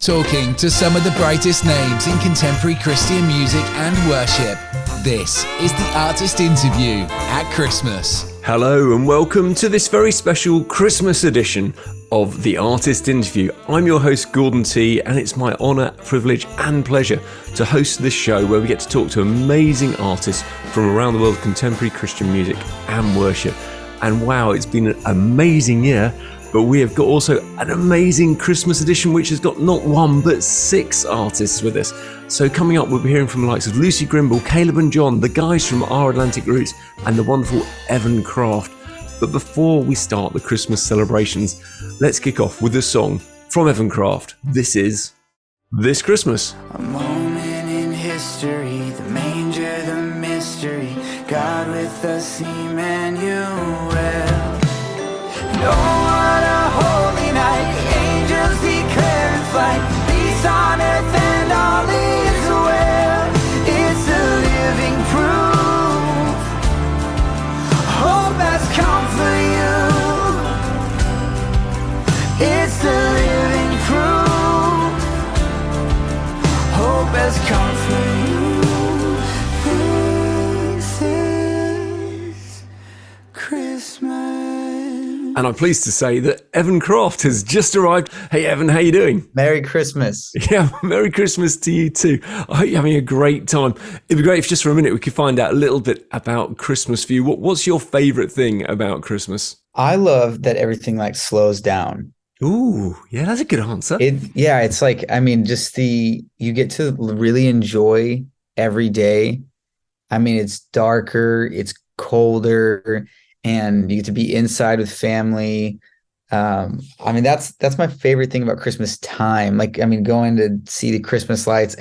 Talking to some of the brightest names in contemporary Christian music and worship. This is the Artist Interview at Christmas. Hello and welcome to this very special Christmas edition of the Artist Interview. I'm your host Gordon T, and it's my honour, privilege and pleasure to host this show where we get to talk to amazing artists from around the world of contemporary Christian music and worship. And wow, it's been an amazing year. But we have got also an amazing Christmas edition, which has got not one, but 6 artists with us. So coming up, we'll be hearing from the likes of Lucy Grimble, Caleb and John, the guys from Our Atlantic Roots, and the wonderful Evan Craft. But before we start the Christmas celebrations, let's kick off with a song from Evan Craft. This is This Christmas. A moment in history, the manger, the mystery, God with us, Emmanuel. Oh, what a holy night, angels declare in flight, peace on earth and all is well. It's a living proof, hope has come for you. It's the living proof, hope has come for you. This is Christmas. And I'm pleased to say that Evan Craft has just arrived. Hey, Evan, how you doing? Merry Christmas. Yeah, Merry Christmas to you too. I hope you're having a great time. It'd be great if just for a minute we could find out a little bit about Christmas for you. What's your favourite thing about Christmas? I love that everything slows down. Ooh, yeah, that's a good answer. It's like, you get to really enjoy every day. I mean, it's darker, it's colder, and you get to be inside with family. That's my favorite thing about Christmas time. Going to see the Christmas lights,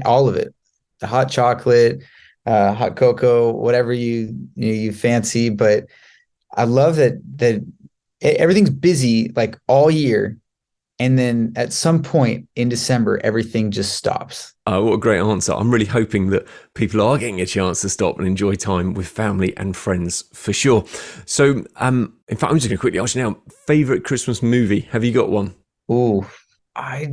all of it, the hot chocolate, hot cocoa, whatever you fancy. But I love that everything's busy all year. And then at some point in December, everything just stops. What a great answer. I'm really hoping that people are getting a chance to stop and enjoy time with family and friends for sure. So, in fact, I'm just going to quickly ask you now, favourite Christmas movie? Have you got one? Ooh, my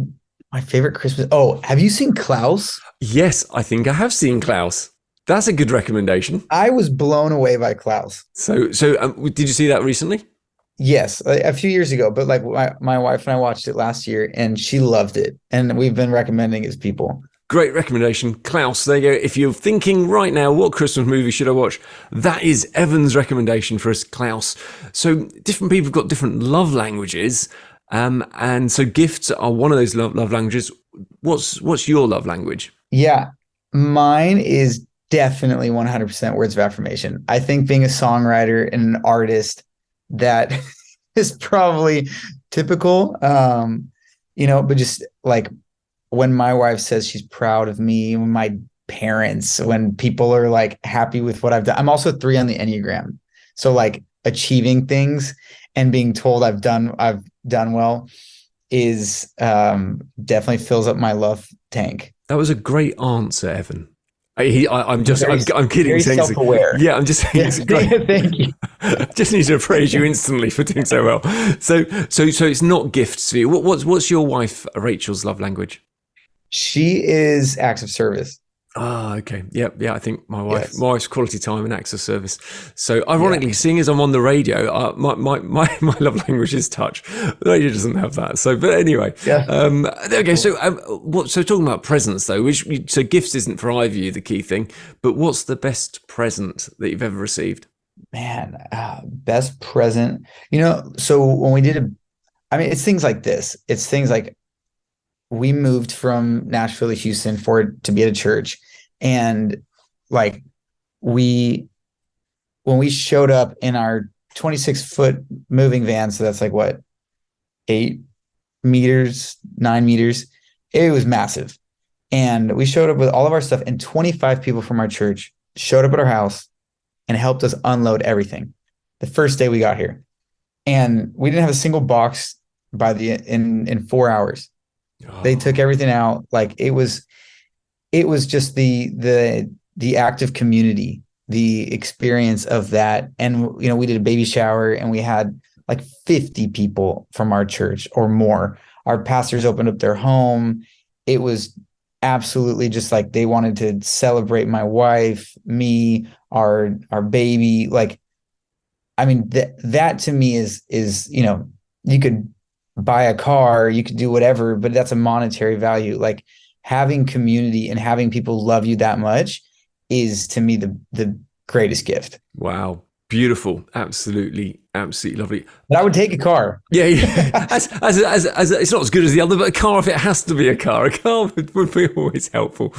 favorite Christmas. Oh, have you seen Klaus? Yes, I think I have seen Klaus. That's a good recommendation. I was blown away by Klaus. So, did you see that recently? Yes, a few years ago, but my wife and I watched it last year and she loved it. And we've been recommending it to people. Great recommendation. Klaus, there you go. If you're thinking right now, what Christmas movie should I watch? That is Evan's recommendation for us, Klaus. So different people have got different love languages. And so gifts are one of those love languages. What's your love language? Yeah, mine is definitely 100% words of affirmation. I think being a songwriter and an artist, that is probably typical, but just when my wife says she's proud of me, when my parents, when people are happy with what I've done. I'm also 3 on the Enneagram. So achieving things and being told I've done well is definitely fills up my love tank. That was a great answer, Evan. I'm kidding. Very self-aware. Yeah, I'm just saying. It's great. Thank you. Just need to praise you instantly for doing so well. So it's not gifts for you. What's your wife Rachel's love language? She is acts of service. Ah, okay. Yeah. I think my wife's quality time and acts of service. So ironically, seeing as I'm on the radio, my love language is touch. The radio doesn't have that. So, but anyway. Yeah. Okay. So so talking about presents though, so gifts isn't for either of you the key thing, but what's the best present that you've ever received? Man, best present. So when we did it's things like this. It's things like we moved from Nashville to Houston to be at a church. And when we showed up in our 26-foot moving van, so that's 8 meters, 9 meters, it was massive. And we showed up with all of our stuff, and 25 people from our church showed up at our house and helped us unload everything the first day we got here. And we didn't have a single box in 4 hours. Oh. They took everything out. It was just the act of community, the experience of that. And, we did a baby shower and we had 50 people from our church or more our pastors opened up their home. It was absolutely just like they wanted to celebrate my wife, me, our baby. Like, I mean, that to me is, you know, you could buy a car, you could do whatever, but that's a monetary value. Like having community and having people love you that much is to me the greatest gift. Wow. Beautiful. Absolutely lovely. But I would take a car. Yeah. As it's not as good as the other, but a car, if it has to be a car would be always helpful.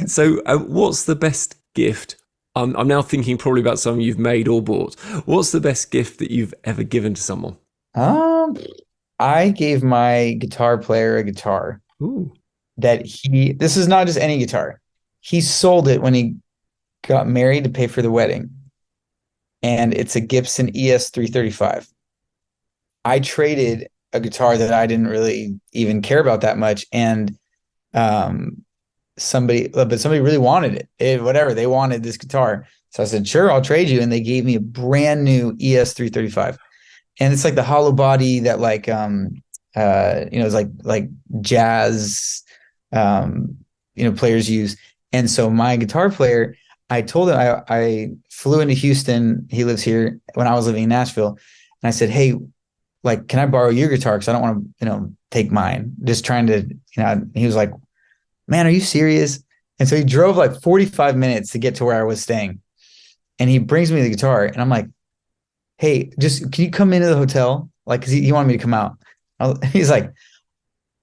So what's the best gift? I'm now thinking probably about something you've made or bought. What's the best gift that you've ever given to someone? I gave my guitar player a guitar. Ooh. This is not just any guitar. He sold it when he got married to pay for the wedding. And it's a Gibson ES 335. I traded a guitar that I didn't really even care about that much. And somebody really wanted it. Whatever, they wanted this guitar. So I said, sure, I'll trade you. And they gave me a brand new ES 335. And it's like the hollow body that like, it's like jazz, players use. And so my guitar player, I told him I flew into Houston. He lives here when I was living in Nashville. And I said, hey, like, can I borrow your guitar? Because I don't want to, take mine. Just trying to, he was like, man, are you serious? And so he drove like 45 minutes to get to where I was staying. And he brings me the guitar. And I'm like, hey, just can you come into the hotel? Like, because he wanted me to come out. He's like,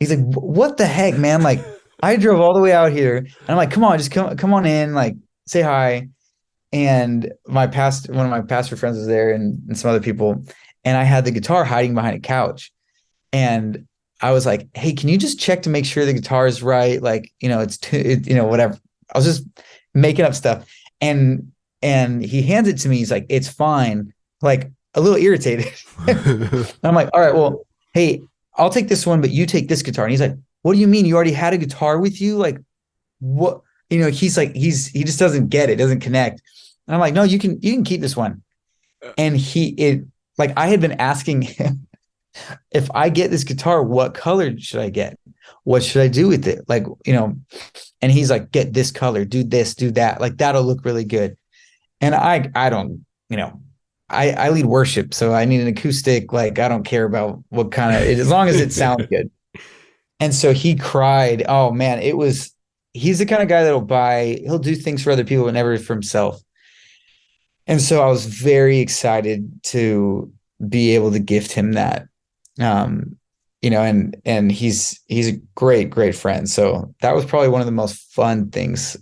what the heck, man? Like, I drove all the way out here. And I'm like, come on, just come on in. Like, say hi. And one of my pastor friends was there and some other people. And I had the guitar hiding behind a couch. And I was like, hey, can you just check to make sure the guitar is right? Like, whatever. I was just making up stuff. And he hands it to me. He's like, it's fine. Like a little irritated. I'm like, all right, well, hey, I'll take this one, but you take this guitar. And he's like, what do you mean? You already had a guitar with you? Like, what? He's like, he just doesn't get it, doesn't connect. And I'm like, no, you can keep this one. And I had been asking him, if I get this guitar, what color should I get? What should I do with it? Like, and he's like, get this color, do this, do that. Like, that'll look really good. And I don't, I lead worship, so I need an acoustic. Like, I don't care about what kind of, as long as it sounds good. And so he cried. Oh man, he's the kind of guy he'll do things for other people, but never for himself. And so I was very excited to be able to gift him that. And he's a great friend. So that was probably one of the most fun things.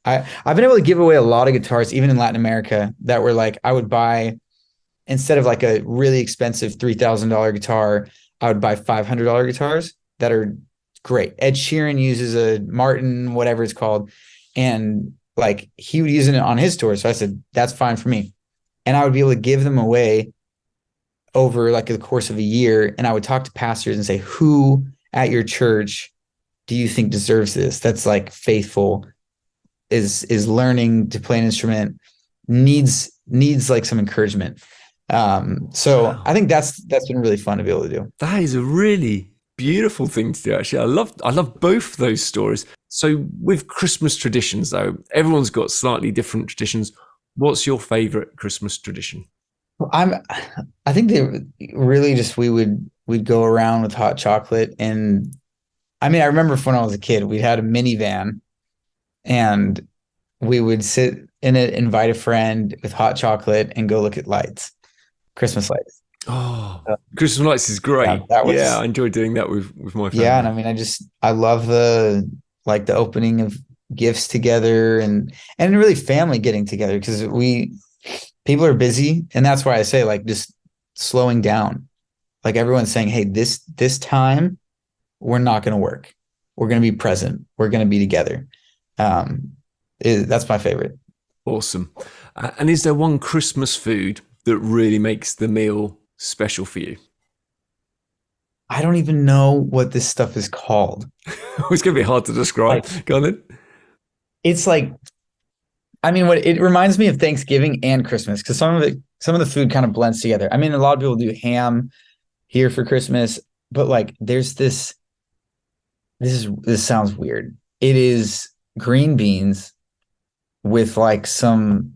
I've been able to give away a lot of guitars, even in Latin America, that were like, I would buy, instead of like a really expensive $3,000 guitar, I would buy $500 guitars that are great. Ed Sheeran uses a Martin, whatever it's called. And like, he would use it on his tour. So I said, that's fine for me. And I would be able to give them away over like the course of a year. And I would talk to pastors and say, who at your church do you think deserves this? That's like faithful, is learning to play an instrument, needs like some encouragement. So wow. I think that's been really fun to be able to do. That is a really beautiful thing to do, actually. I love both those stories. So with Christmas traditions, though, everyone's got slightly different traditions. What's your favorite Christmas tradition? I think they really just, we'd go around with hot chocolate. And I mean, I remember when I was a kid, we had a minivan and we would sit in it, invite a friend with hot chocolate and go look at lights, Christmas lights. Oh, Christmas lights is great. Yeah, I enjoy doing that with my family. Yeah. And I mean, I love the opening of gifts together and really family getting together, because people are busy. And that's why I say, like, just slowing down. Like, everyone's saying, hey, this time we're not going to work. We're going to be present. We're going to be together. That's my favorite. Awesome. And is there one Christmas food that really makes the meal special for you? I don't even know what this stuff is called. It's going to be hard to describe. Go on then. It's like, I mean, it reminds me of Thanksgiving and Christmas, because some of the food kind of blends together. I mean, a lot of people do ham here for Christmas. but like there's this sounds weird. It is green beans with like some,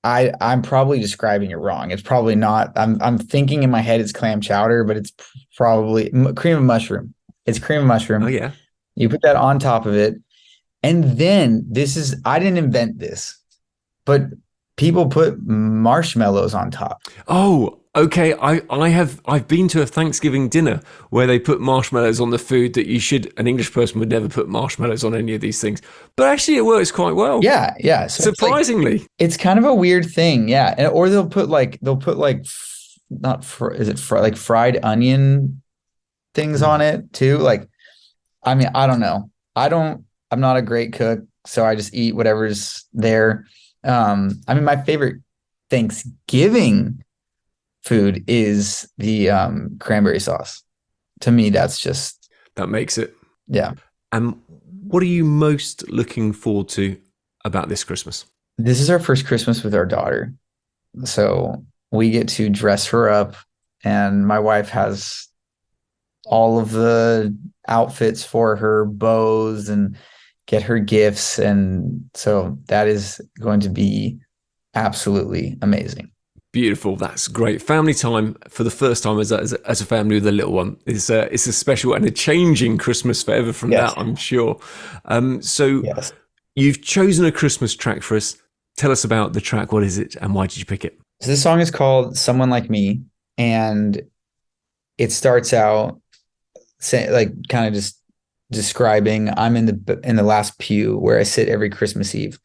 I'm probably describing it wrong. It's probably not. I'm thinking in my head it's clam chowder, but it's probably cream of mushroom. It's cream of mushroom. Oh yeah. You put that on top of it. And then I didn't invent this, but people put marshmallows on top. Oh, okay. I've been to a Thanksgiving dinner where they put marshmallows on the food that an English person would never put marshmallows on any of these things. But actually it works quite well. Yeah, yeah. So surprisingly. It's kind of a weird thing, yeah. Or they'll put like like fried onion things on it too? Like, I mean, I don't know. I'm not a great cook, so I just eat whatever's there. I mean, my favorite Thanksgiving food is the cranberry sauce. To me, that makes it. Yeah. And what are you most looking forward to about this Christmas? This is our first Christmas with our daughter. So we get to dress her up, and my wife has all of the outfits for her, bows, and get her gifts. And so that is going to be absolutely amazing. Beautiful. That's great. Family time for the first time as a family with a little one. It's a special and a changing Christmas forever from that, I'm sure. So you've chosen a Christmas track for us. Tell us about the track. What is it and why did you pick it? So this song is called Someone Like Me, and it starts out like kind of just describing I'm in the last pew where I sit every Christmas Eve.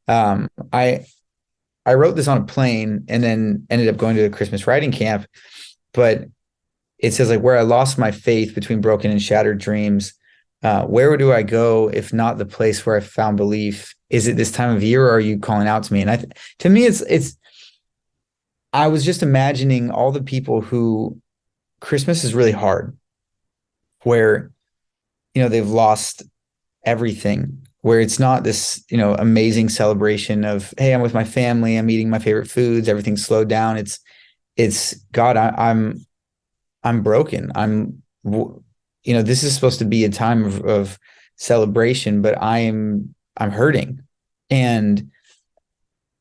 I wrote this on a plane and then ended up going to a Christmas writing camp, but it says like where I lost my faith between broken and shattered dreams. Where do I go if not the place where I found belief? Is it this time of year, or are you calling out to me? And to me, I was just imagining all the people who Christmas is really hard, where, they've lost everything, where it's not this, amazing celebration of, hey, I'm with my family, I'm eating my favorite foods, everything's slowed down. It's God, I'm broken. This is supposed to be a time of celebration, but I'm hurting, and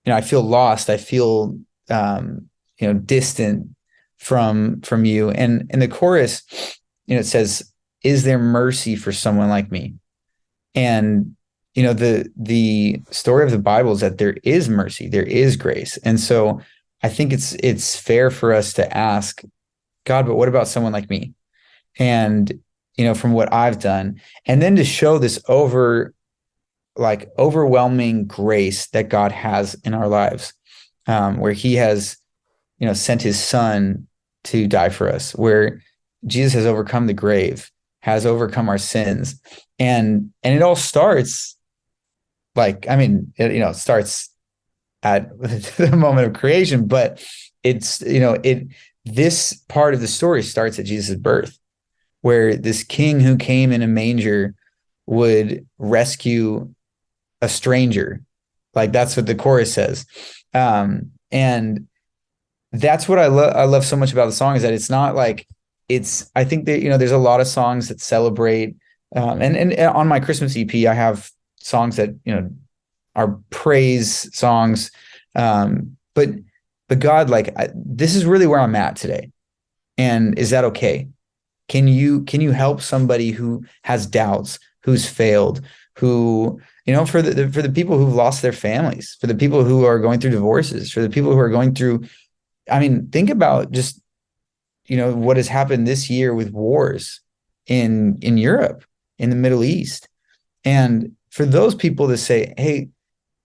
I feel lost. I feel distant from you. And in the chorus, it says, "Is there mercy for someone like me?" And the story of the Bible is that there is mercy, there is grace, and so I think it's fair for us to ask God, but what about someone like me? And from what I've done, and then to show this overwhelming grace that God has in our lives, where He has, sent His Son to die for us, where Jesus has overcome the grave, has overcome our sins, and it all starts it starts at the moment of creation, but it's this part of the story starts at Jesus' birth, where this king who came in a manger would rescue a stranger. Like that's what the chorus says. And that's what I love so much about the song, is that it's not like I think that, there's a lot of songs that celebrate, and on my Christmas EP, I have songs that, are praise songs. But God, this is really where I'm at today. And is that okay? Can you help somebody who has doubts, who's failed, who, for the people who've lost their families, for the people who are going through divorces, for the people who are going through, think about just, what has happened this year with wars in Europe, in the Middle East. And for those people to say, hey,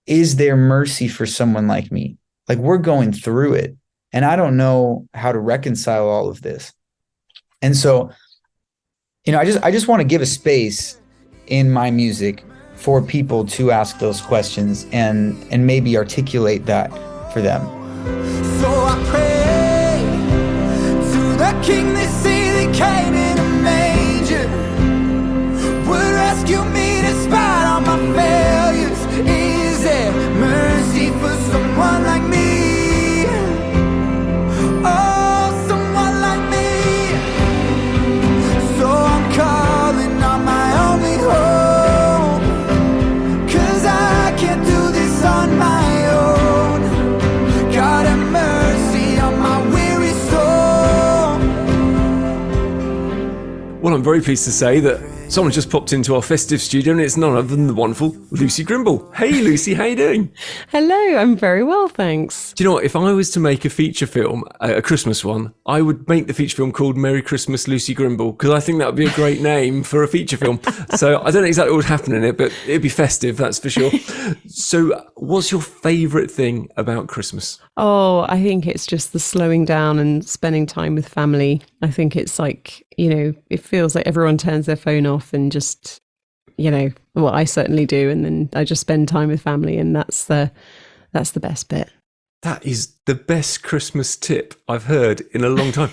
is there mercy for someone like me? Like, we're going through it, and I don't know how to reconcile all of this. And so, I just want to give a space in my music for people to ask those questions and maybe articulate that for them. So I pray to the King they say they came in a manger, would rescue me despite all my failures. Is there mercy for someone like me? Oh, someone like me. Well, I'm very pleased to say that someone just popped into our festive studio, and it's none other than the wonderful Lucy Grimble. Hey, Lucy, how you doing? Hello, I'm very well, thanks. Do you know what? If I was to make a feature film, a Christmas one, I would make the feature film called Merry Christmas, Lucy Grimble, because I think that would be a great name for a feature film. So I don't know exactly what would happen in it, but it'd be festive, that's for sure. So what's your favourite thing about Christmas? Oh, I think it's just the slowing down and spending time with family. I think it's like, it feels like everyone turns their phone off and just, well, I certainly do. And then I just spend time with family, and that's the best bit. That is the best Christmas tip I've heard in a long time.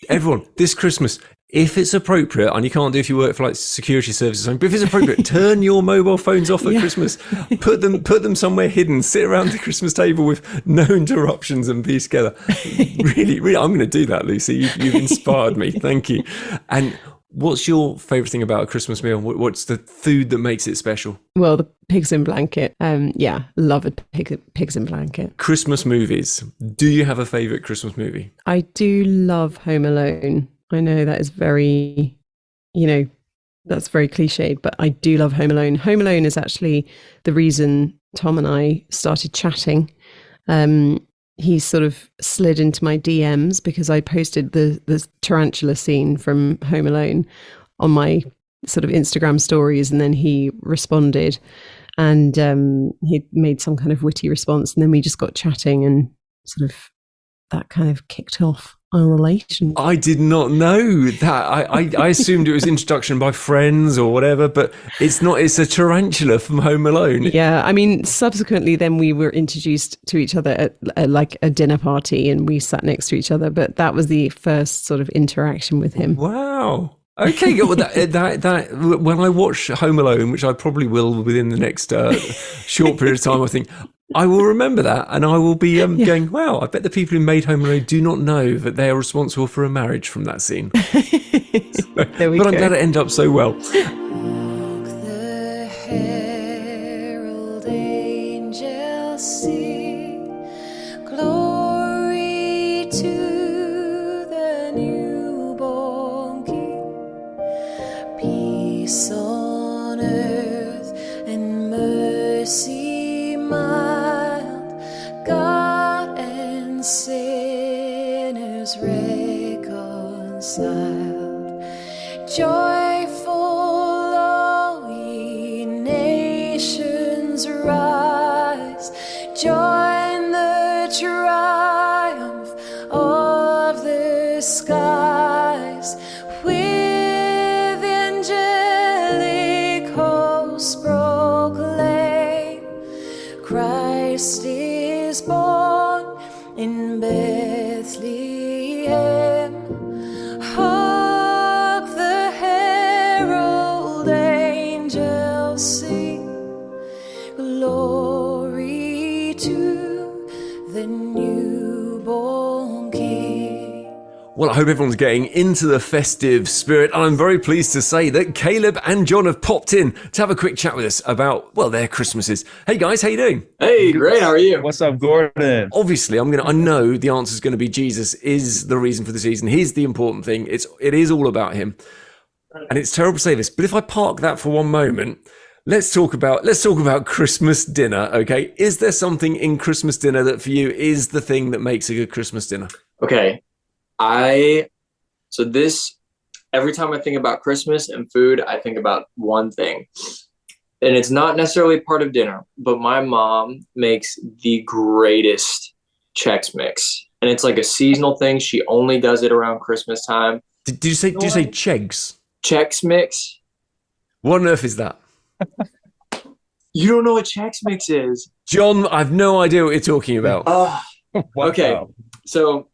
Everyone, this Christmas, if it's appropriate, and you can't do if you work for like security services, but if it's appropriate, turn your mobile phones off at Christmas. Put them somewhere hidden. Sit around the Christmas table with no interruptions and be together. Really, I'm going to do that, Lucy. You've inspired me. Thank you. And what's your favourite thing about a Christmas meal? What's the food that makes it special? Well, the pigs in blanket. Love a pigs in blanket. Christmas movies. Do you have a favourite Christmas movie? I do love Home Alone. I know that is very, that's very cliched, but I do love Home Alone. Home Alone is actually the reason Tom and I started chatting. He sort of slid into my DMs because I posted the tarantula scene from Home Alone on my sort of Instagram stories, and then he responded, and he made some kind of witty response, and then we just got chatting, and sort of that kind of kicked off our relation. I did not know that. I assumed it was introduction by friends or whatever, but it's not. It's a tarantula from Home Alone. Yeah, I mean, subsequently then we were introduced to each other at like a dinner party, and we sat next to each other, but that was the first sort of interaction with him. Wow. Okay, well, that when I watch Home Alone, which I probably will within the next short period of time, I think I will remember that, and I will be going, wow, I bet the people who made Home Alone do not know that they are responsible for a marriage from that scene. There we but go. I'm glad it ended up so well. The herald angels sing, glory to the newborn King, peace on earth and mercy mild, God and sinners reconciled. Joyful, all ye nations rise, join the triumph of the skies, with angelic hosts proclaim, Christ is born in Bethlehem. Hark, the herald angels sing, glory to the newborn King. Well, I hope everyone's getting into the festive spirit. I'm very pleased to say that Caleb and John have popped in to have a quick chat with us about, well, their Christmases. Hey guys, how you doing? Hey, great. How are you? What's up, Gordon? Obviously, I know the answer is going to be Jesus is the reason for the season. He's the important thing. It is all about him. And it's terrible to say this, but if I park that for one moment, let's talk about Christmas dinner, okay? Is there something in Christmas dinner that for you is the thing that makes a good Christmas dinner? Okay. Every time I think about Christmas and food, I think about one thing. And it's not necessarily part of dinner, but my mom makes the greatest Chex Mix. And it's like a seasonal thing. She only does it around Christmas time. Did you say Chegs? Chex Mix? What on earth is that? You don't know what Chex Mix is? John, I've no idea what you're talking about. Okay. So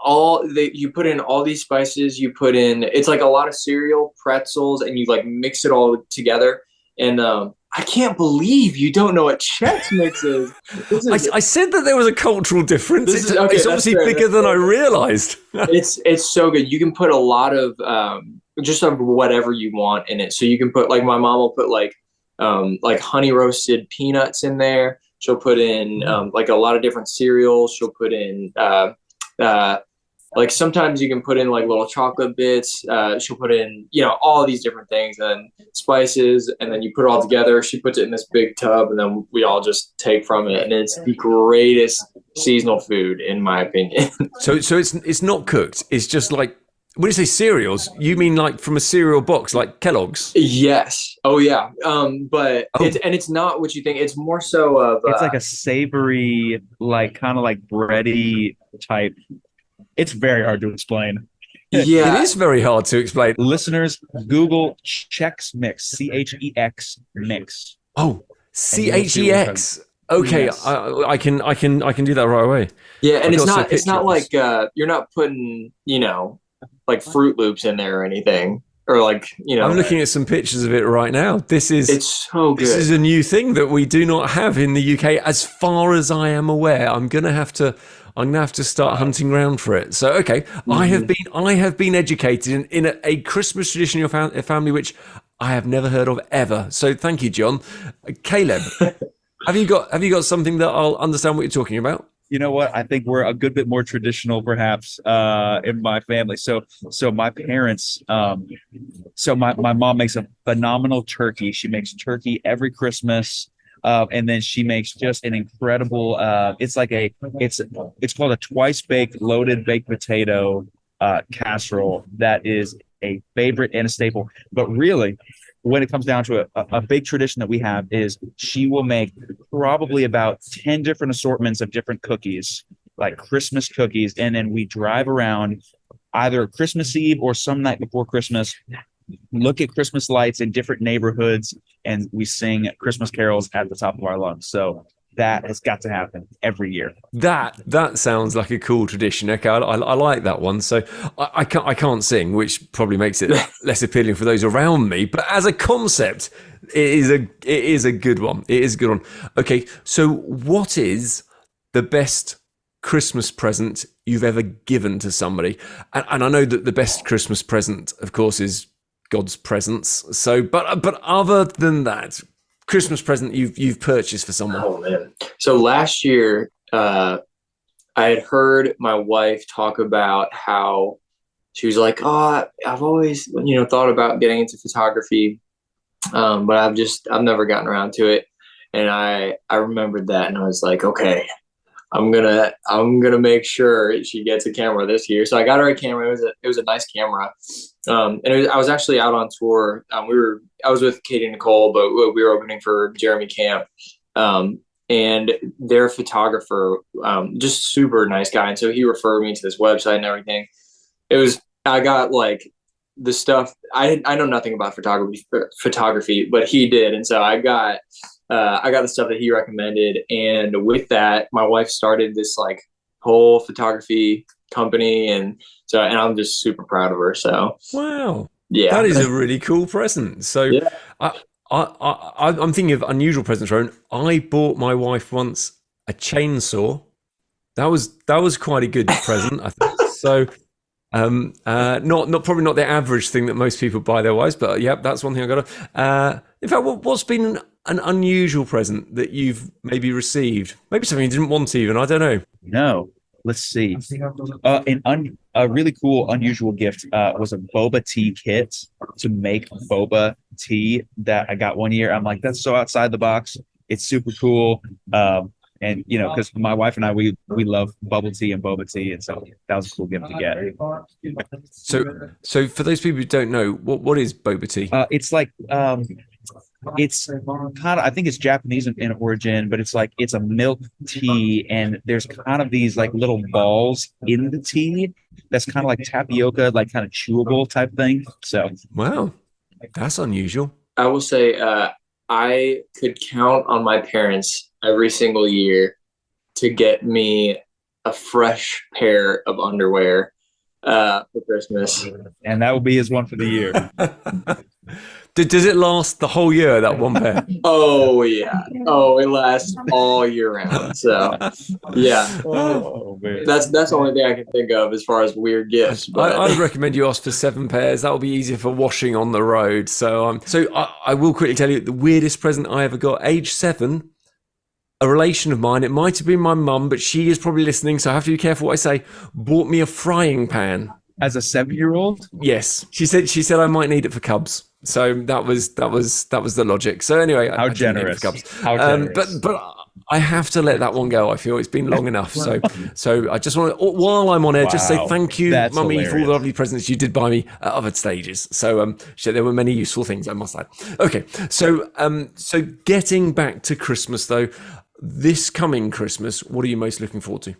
you put in all these spices, it's like a lot of cereal, pretzels, and you like mix it all together. And I can't believe you don't know what Chex Mix is. I said that there was a cultural difference. It's obviously fair, bigger than I realized. It's so good. You can put a lot of just of whatever you want in it. So you can put, like, my mom will put like honey roasted peanuts in there. She'll put in like a lot of different cereals. She'll put in like sometimes you can put in like little chocolate bits. She'll put in, all of these different things and spices, and then you put it all together. She puts it in this big tub, and then we all just take from it. And it's the greatest seasonal food, in my opinion. So it's not cooked. It's just like, when you say cereals, you mean like from a cereal box, like Kellogg's? Yes. Oh yeah. But it's not what you think. It's more so of it's like a savory, like kind of like bready type. It's very hard to explain. Yeah, it is very hard to explain. Listeners, Google Chex Mix, CHEX Mix. Oh, CHEX. Okay, Yes. I can do that right away. Yeah, and I've got it's some not pictures. like you're not putting like Fruit Loops in there or anything, or like I'm looking at some pictures of it right now. It's so good. This is a new thing that we do not have in the UK, as far as I am aware. I'm gonna have to start hunting around for it. So okay, I have been educated in a Christmas tradition in your family, which I have never heard of ever. So thank you, John. Caleb, have you got something that I'll understand what you're talking about? You know what? I think we're a good bit more traditional, perhaps, in my family. So my parents, so my mom makes a phenomenal turkey. She makes turkey every Christmas, and then she makes just an incredible. It's called a twice baked loaded baked potato casserole that is a favorite and a staple. But really, when it comes down to it, a big tradition that we have is she will make probably about 10 different assortments of different cookies, like Christmas cookies. And then we drive around either Christmas Eve or some night before Christmas, look at Christmas lights in different neighborhoods, and we sing Christmas carols at the top of our lungs. So that has got to happen every year. That sounds like a cool tradition. Okay, I like that one. So I can't sing, which probably makes it less appealing for those around me. But as a concept, it is a good one. It is a good one. Okay, so what is the best Christmas present you've ever given to somebody? And I know that the best Christmas present, of course, is God's presence. So, but other than that, Christmas present you've purchased for someone? Oh man! So last year, I had heard my wife talk about how she was like, "Oh, I've always thought about getting into photography, but I've never gotten around to it." And I remembered that, and I was like, "Okay, I'm gonna make sure she gets a camera this year." So I got her a camera. It was a nice camera. I was actually out on tour. I was with Katie and Nicole, but we were opening for Jeremy Camp, and their photographer, just super nice guy. And so he referred me to this website and everything. I got like the stuff. I know nothing about photography, but he did. And so I got the stuff that he recommended. And with that, my wife started this like whole photography company, and I'm just super proud of her. So wow, yeah, that is a really cool present. So yeah. I'm thinking of unusual presents, Rowan. I bought my wife once a chainsaw. That was quite a good present, I think. So probably not the average thing that most people buy their wives, but yeah, that's one thing I got. In fact, what's been an unusual present that you've maybe received? Maybe something you didn't want even. I don't know. No. Let's see. A really cool, unusual gift was a boba tea kit to make boba tea that I got one year. I'm like, that's so outside the box. It's super cool. And because my wife and I, we love bubble tea and boba tea, and so that was a cool gift to get. So for those people who don't know, what is boba tea? It's like it's kind of, I think it's Japanese in origin, but it's a milk tea, and there's kind of these like little balls in the tea that's kind of like tapioca, like kind of chewable type thing. So wow, that's unusual. I will say I could count on my parents every single year to get me a fresh pair of underwear for Christmas. And that will be his one for the year. Does it last the whole year, that one pair? Oh, yeah. Oh, it lasts all year round. So, yeah. Oh, man. That's the only thing I can think of as far as weird gifts. But I would recommend you ask for 7 pairs. That will be easier for washing on the road. So I will quickly tell you the weirdest present I ever got. Age 7, a relation of mine, it might have been my mum, but she is probably listening, so I have to be careful what I say, bought me a frying pan. As a 7-year-old? Yes. She said I might need it for cubs. So that was the logic. So anyway, How I didn't need it generous. for cubs. How generous. But I have to let that one go. I feel it's been long enough. So I just want to, while I'm on air, just say Wow. thank you, That's Mummy, for all the hilarious. lovely presents you did buy me at other stages. So there were many useful things, I must add. Okay, so getting back to Christmas though, this coming Christmas, what are you most looking forward to?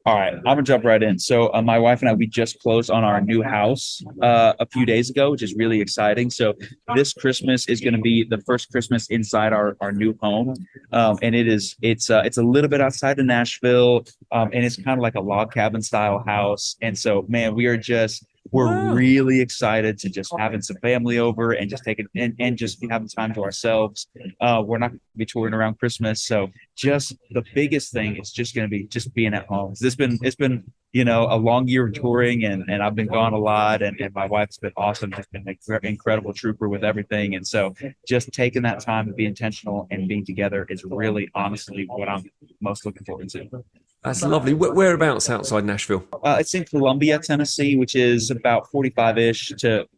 All right, I'm gonna jump right in. So my wife and I, we just closed on our new house a few days ago, which is really exciting. So this Christmas is going to be the first Christmas inside our new home, and it's a little bit outside of Nashville, and it's kind of like a log cabin style house. And so, man, we're really excited to just having some family over and just taking and just having time to ourselves. We're not going to be touring around Christmas, so just the biggest thing is just going to be just being at home. It's been a long year of touring, and I've been gone a lot, and my wife's been awesome. She's been an incredible trooper with everything, and so just taking that time to be intentional and being together is really honestly what I'm most looking forward to. That's lovely. Whereabouts outside Nashville? It's in Columbia, Tennessee, which is about 45-ish to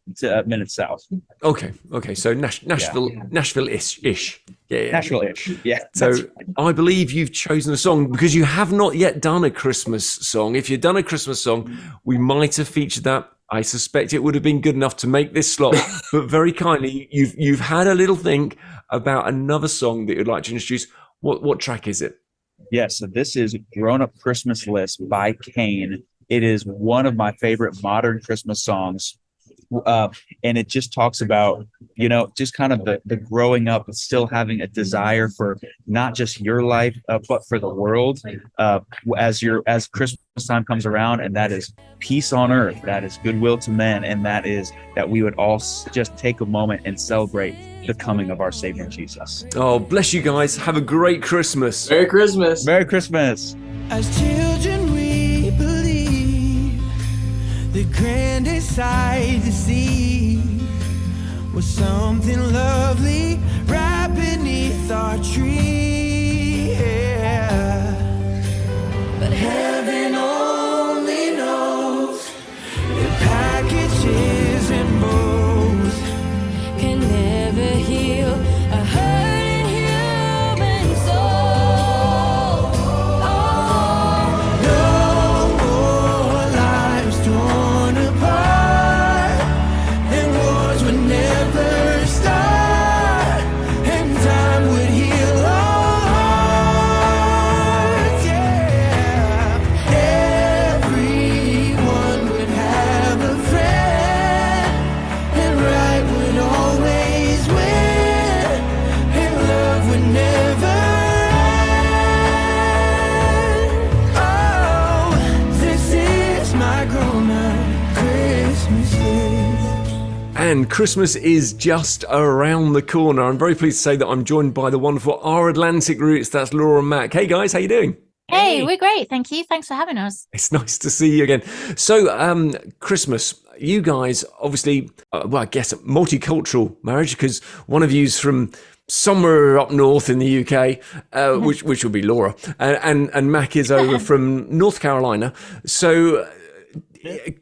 minutes south. Okay. So Nashville-ish. Yeah. Nashville-ish. Yeah. So I believe you've chosen a song because you have not yet done a Christmas song. If you'd done a Christmas song, we might have featured that. I suspect it would have been good enough to make this slot. But very kindly, you've had a little think about another song that you'd like to introduce. What track is it? Yes, so this is Grown Up Christmas List by CAIN. It is one of my favorite modern Christmas songs. And it just talks about, just kind of the growing up and still having a desire for not just your life, but for the world as Christmas time comes around. And that is peace on earth, that is goodwill to men, and that is that we would all just take a moment and celebrate the coming of our Savior Jesus. Oh, bless you guys. Have a great Christmas. Merry Christmas. Merry Christmas. As children we believe the grandest sight to see was something lovely right beneath our tree. Yeah. But heaven only knows the packages and bows can never heal a hurting human soul. no more lives torn apart, and wars would never start, and time would heal our hearts. Yeah, everyone would have a friend, and right would always win, and love would never end. Oh, this is my grown-up Christmas list. And Christmas is just around the corner. I'm very pleased to say that I'm joined by the wonderful Our Atlantic Roots. That's Laura and Mac. Hey guys, how you doing? Hey, we're great. Thank you. Thanks for having us. It's nice to see you again. So, Christmas, you guys obviously, I guess a multicultural marriage because one of you's from somewhere up north in the UK, which will be Laura, and Mac is over from North Carolina. So,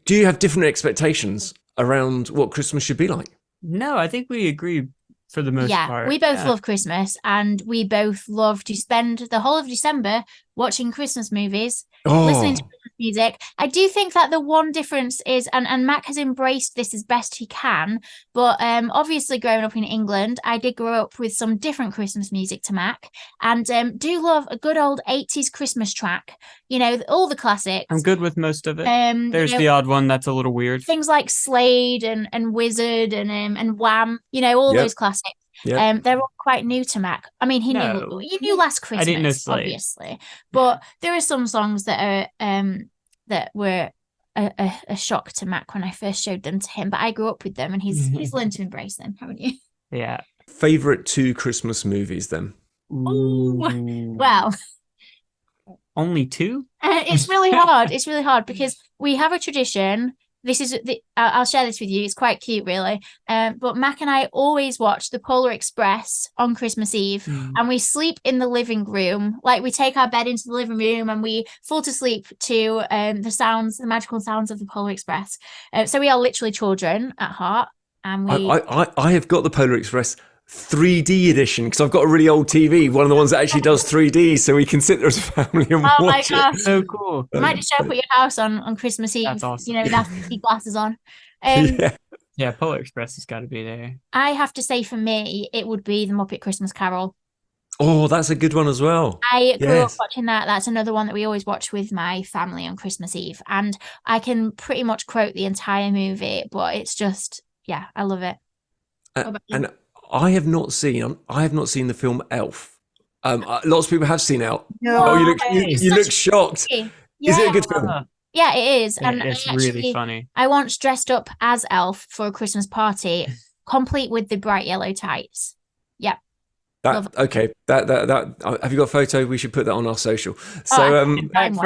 do you have different expectations around what Christmas should be like? No, I think we agree for the most part. We both love Christmas, and we both love to spend the whole of December watching Christmas movies, listening to Christmas music. I do think that the one difference is, and Mac has embraced this as best he can, but obviously growing up in England, I did grow up with some different Christmas music to Mac, and do love a good old 80s Christmas track, all the classics. I'm good with most of it. There's the odd one that's a little weird. Things like Slade and Wizard and Wham, all those classics. Yep. They're all quite new to Mac. I mean, he knew Last Christmas, I didn't know Slade, obviously, but there are some songs that are that were a shock to Mac when I first showed them to him. But I grew up with them, and he's learned to embrace them. Haven't you? Yeah. Favorite 2 Christmas movies then? Ooh. Well, only 2. It's really hard. It's really hard because we have a tradition I'll share this with you. It's quite cute, really. But Mac and I always watch the Polar Express on Christmas Eve, and we sleep in the living room. Like, we take our bed into the living room and we fall to sleep to the magical sounds of the Polar Express. So we are literally children at heart, and we. I have got the Polar Express 3D edition because I've got a really old TV, one of the ones that actually does 3D, so we can sit there as a family and watch my gosh, it. So cool! You might just show up at your house on Christmas Eve. That's awesome. With our 3D glasses on. Yeah, Polar Express has got to be there. I have to say, for me, it would be the Muppet Christmas Carol. Oh, that's a good one as well. I grew up watching that. That's another one that we always watch with my family on Christmas Eve, and I can pretty much quote the entire movie. But it's just, I love it. And I have not seen the film Elf. Lots of people have seen Elf. No, you look shocked. Yeah. Is it a good film? Yeah, it is. And it's really funny. I once dressed up as Elf for a Christmas party, complete with the bright yellow tights. Yeah. That have you got a photo? We should put that on our social. So in fact,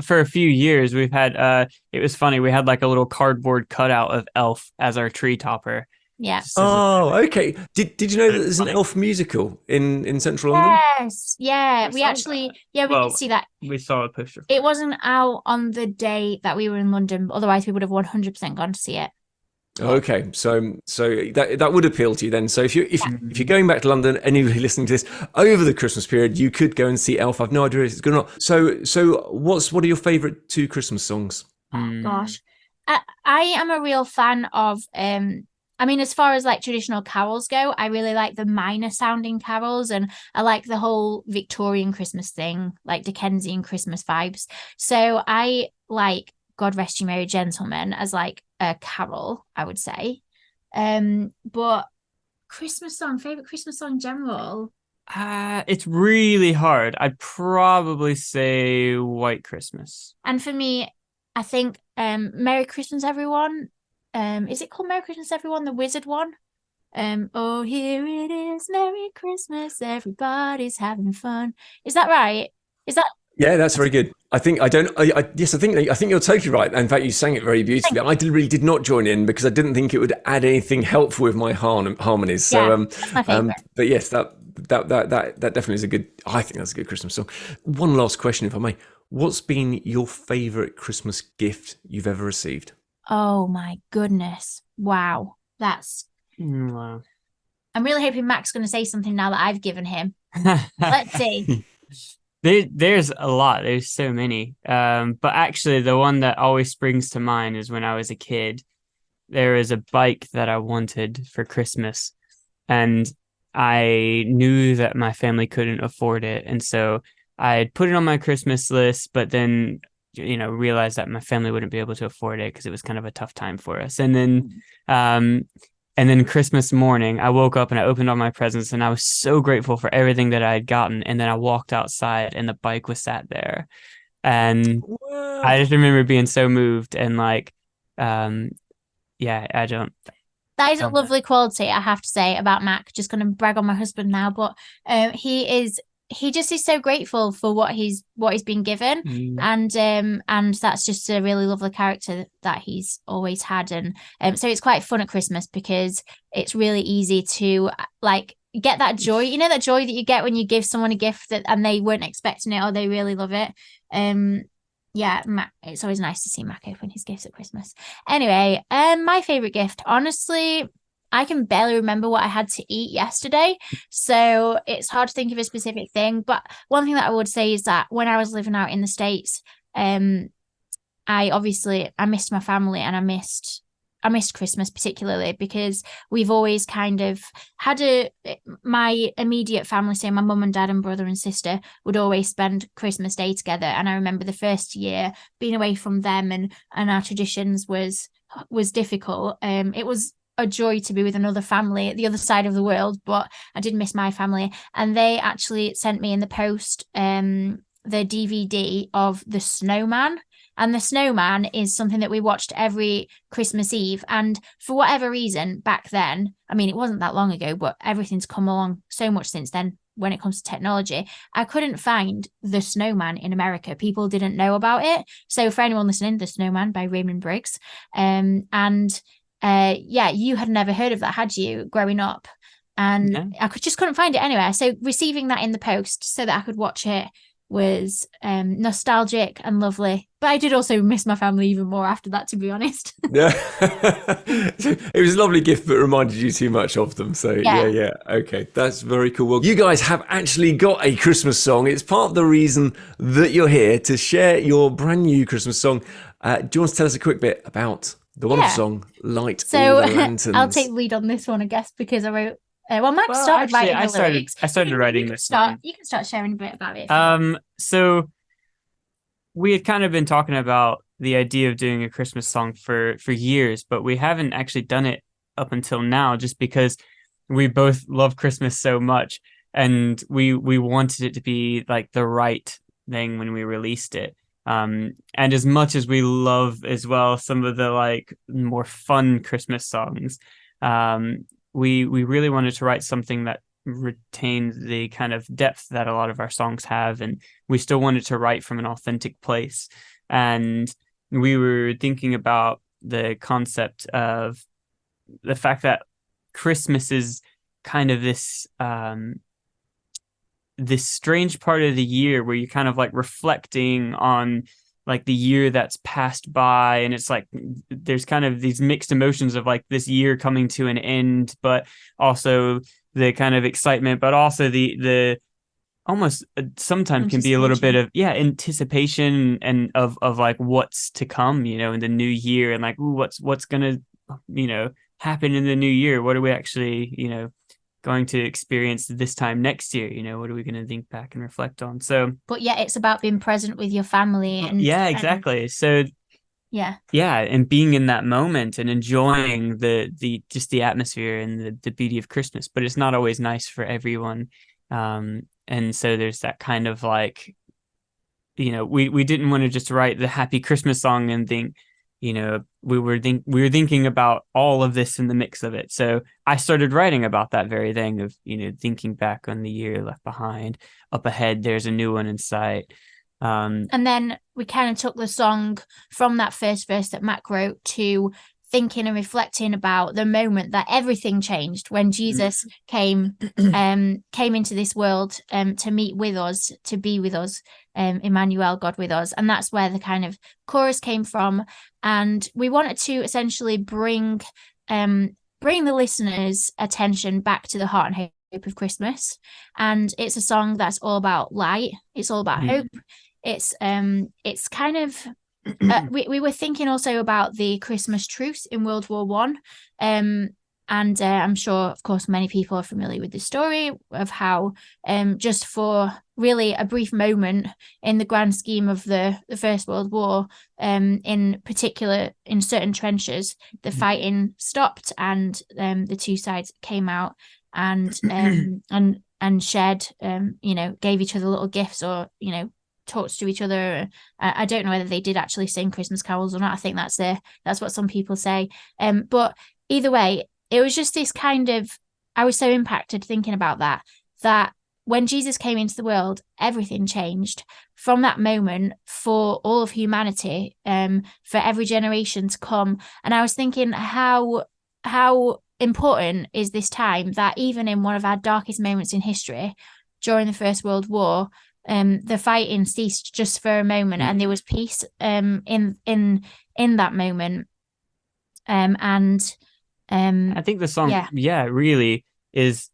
for a few years we've had it was funny, we had like a little cardboard cutout of Elf as our tree topper. Yeah. Oh, okay. Did you know that there's an Elf musical in Central London? Yes. Yeah. We actually did see that. We saw a poster. It wasn't out on the day that we were in London, otherwise we would have 100% gone to see it. Okay, so that would appeal to you then. So if you're going back to London, anybody listening to this over the Christmas period, you could go and see Elf. I've no idea if it's good or not. So what are your favourite 2 Christmas songs? Oh gosh, I am a real fan of as far as like traditional carols go, I really like the minor sounding carols, and I like the whole Victorian Christmas thing, like Dickensian Christmas vibes. So I like God Rest You Merry Gentlemen as like a carol, I would say. But favorite Christmas song in general. It's really hard. I'd probably say White Christmas. And for me, I think Merry Christmas Everyone. Is it called Merry Christmas Everyone, the Wizard one? Oh, here it is, Merry Christmas, everybody's having fun. Is that right? Yeah, that's very good. I think you're totally right. In fact, you sang it very beautifully. I really did not join in because I didn't think it would add anything helpful with my harmonies. So, that's my favorite. But yes, that definitely is a good. I think that's a good Christmas song. One last question, if I may. What's been your favourite Christmas gift you've ever received? Oh my goodness! Wow, wow. I'm really hoping Mac's going to say something now that I've given him. Let's see. There's a lot. There's so many. But actually, the one that always springs to mind is when I was a kid. There was a bike that I wanted for Christmas, and I knew that my family couldn't afford it, and so I had put it on my Christmas list, but then realized that my family wouldn't be able to afford it because it was kind of a tough time for us. And then Christmas morning, I woke up and I opened all my presents, and I was so grateful for everything that I had gotten. And then I walked outside, and the bike was sat there, and Wow. I just remember being so moved and like, I don't. That is a lovely quality, I have to say, about Mac. Just going to brag on my husband now, but he just is so grateful for what he's been given, and that's just a really lovely character that he's always had. And so it's quite fun at Christmas because it's really easy to like get that joy, that joy that you get when you give someone a gift and they weren't expecting it or they really love it. Mac, it's always nice to see Mac open his gifts at Christmas. Anyway, my favorite gift, honestly, I can barely remember what I had to eat yesterday, so it's hard to think of a specific thing. But one thing that I would say is that when I was living out in the States, I missed my family, and I missed Christmas particularly because we've always kind of had my immediate family, so my mum and dad and brother and sister, would always spend Christmas Day together. And I remember the first year being away from them and our traditions was difficult. It was a joy to be with another family at the other side of the world, but I did miss my family, and they actually sent me in the post the DVD of The Snowman. And The Snowman is something that we watched every Christmas Eve, and for whatever reason back then, it wasn't that long ago, but everything's come along so much since then. when it comes to technology. I couldn't find The Snowman in America. People didn't know about it. So for anyone listening, The Snowman by Raymond Briggs. You had never heard of that, had you, growing up? And I just couldn't find it anywhere. So receiving that in the post so that I could watch it was nostalgic and lovely. But I did also miss my family even more after that, to be honest. Yeah. It was a lovely gift, but reminded you too much of them. So yeah. Okay, that's very cool. Well, you guys have actually got a Christmas song. It's part of the reason that you're here, to share your brand new Christmas song. Do you want to tell us a quick bit about the wonderful song Light All the Lanterns? I'll take the lead on this one, I guess, because I wrote Max started writing the lyrics. I started writing this. You can start sharing a bit about it. So we had kind of been talking about the idea of doing a Christmas song for years, but we haven't actually done it up until now, just because we both love Christmas so much, and we wanted it to be like the right thing when we released it. And as much as we love as well some of the like more fun Christmas songs, we really wanted to write something that retained the kind of depth that a lot of our songs have, and we still wanted to write from an authentic place. And we were thinking about the concept of the fact that Christmas is kind of this this strange part of the year where you're kind of like reflecting on like the year that's passed by, and it's like there's kind of these mixed emotions of like this year coming to an end, but also the kind of excitement, but also the almost sometimes can be a little bit of anticipation and of like what's to come, in the new year, and like, ooh, what's gonna happen in the new year. What are we actually going to experience this time next year? What are we going to think back and reflect on? So, but it's about being present with your family. And exactly. So and being in that moment and enjoying the just the atmosphere and the beauty of Christmas. But it's not always nice for everyone. And so there's that kind of like, we didn't want to just write the happy Christmas song and think, we were thinking about all of this in the mix of it. So I started writing about that very thing of, thinking back on the year left behind. Up ahead, there's a new one in sight. And then we kind of took the song from that first verse that Mac wrote to thinking and reflecting about the moment that everything changed when Jesus came into this world to meet with us, to be with us, Emmanuel, God with us. And that's where the kind of chorus came from. And we wanted to essentially bring the listeners' attention back to the heart and hope of Christmas. And it's a song that's all about light. It's all about hope. It's kind of we were thinking also about the Christmas truce in World War One, and I'm sure, of course, many people are familiar with the story of how just for really a brief moment in the grand scheme of the First World War, in particular in certain trenches, the fighting stopped, and the two sides came out and shared, gave each other little gifts, or talked to each other. I don't know whether they did actually sing Christmas carols or not. I think that's what some people say. But either way, it was just this kind of, I was so impacted thinking about that when Jesus came into the world, everything changed from that moment for all of humanity, for every generation to come. And I was thinking how important is this time that even in one of our darkest moments in history, during the First World War, the fighting ceased just for a moment, and there was peace in that moment. I think the song really is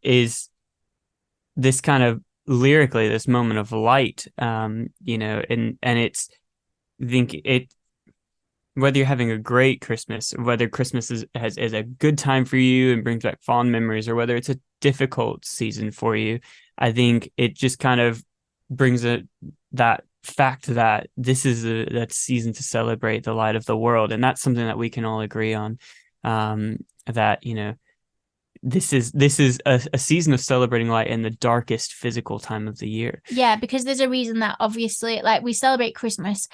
this kind of lyrically this moment of light, and it's, I think it, whether you're having a great Christmas, whether Christmas is a good time for you and brings back fond memories, or whether it's a difficult season for you, I think it just kind of brings that fact that this is that season to celebrate the light of the world. And that's something that we can all agree on, that this is a season of celebrating light in the darkest physical time of the year. Because there's a reason that obviously, like, we celebrate Christmas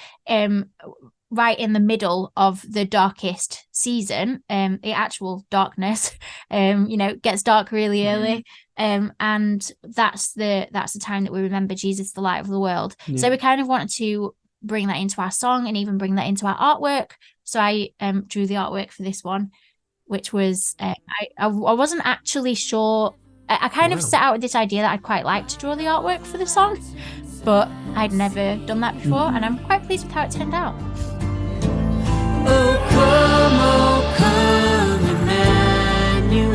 right in the middle of the darkest season, the actual darkness, gets dark really early. And that's the time that we remember Jesus, the light of the world. Yeah. So we kind of wanted to bring that into our song and even bring that into our artwork. So I drew the artwork for this one, which was I wasn't actually sure. I kind of set out with this idea that I'd quite like to draw the artwork for the song, but I'd never done that before, and I'm quite pleased with how it turned out. Oh come, Emmanuel,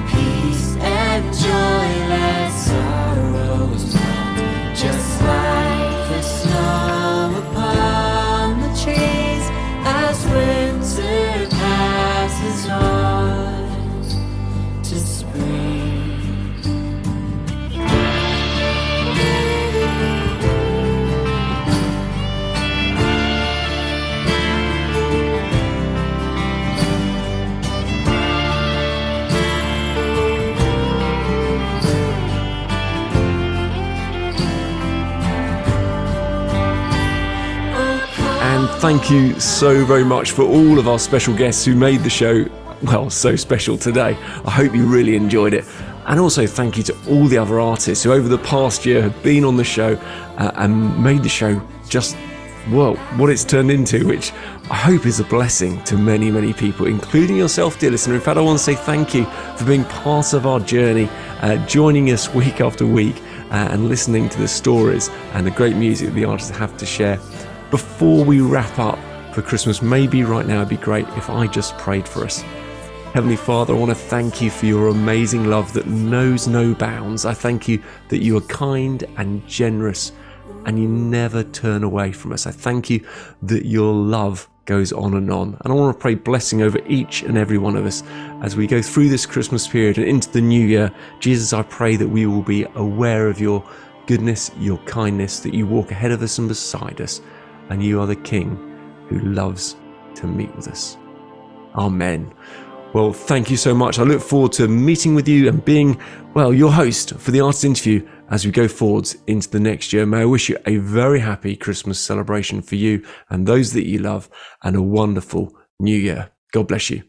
peace and joy, let sorrows melt, just like the snow upon the trees, as winter passes on to spring. And thank you so very much for all of our special guests who made the show, well, so special today. I hope you really enjoyed it. And also thank you to all the other artists who over the past year have been on the show and made the show just, well, what it's turned into, which I hope is a blessing to many, many people, including yourself, dear listener. In fact, I want to say thank you for being part of our journey, joining us week after week and listening to the stories and the great music the artists have to share. Before we wrap up for Christmas, maybe right now it'd be great if I just prayed for us. Heavenly Father, I want to thank you for your amazing love that knows no bounds. I thank you that you are kind and generous and you never turn away from us. I thank you that your love goes on. And I want to pray blessing over each and every one of us as we go through this Christmas period and into the new year. Jesus, I pray that we will be aware of your goodness, your kindness, that you walk ahead of us and beside us, and you are the King who loves to meet with us. Amen. Well, thank you so much. I look forward to meeting with you and being, well, your host for the Artist Interview as we go forwards into the next year. May I wish you a very happy Christmas celebration for you and those that you love, and a wonderful new year. God bless you.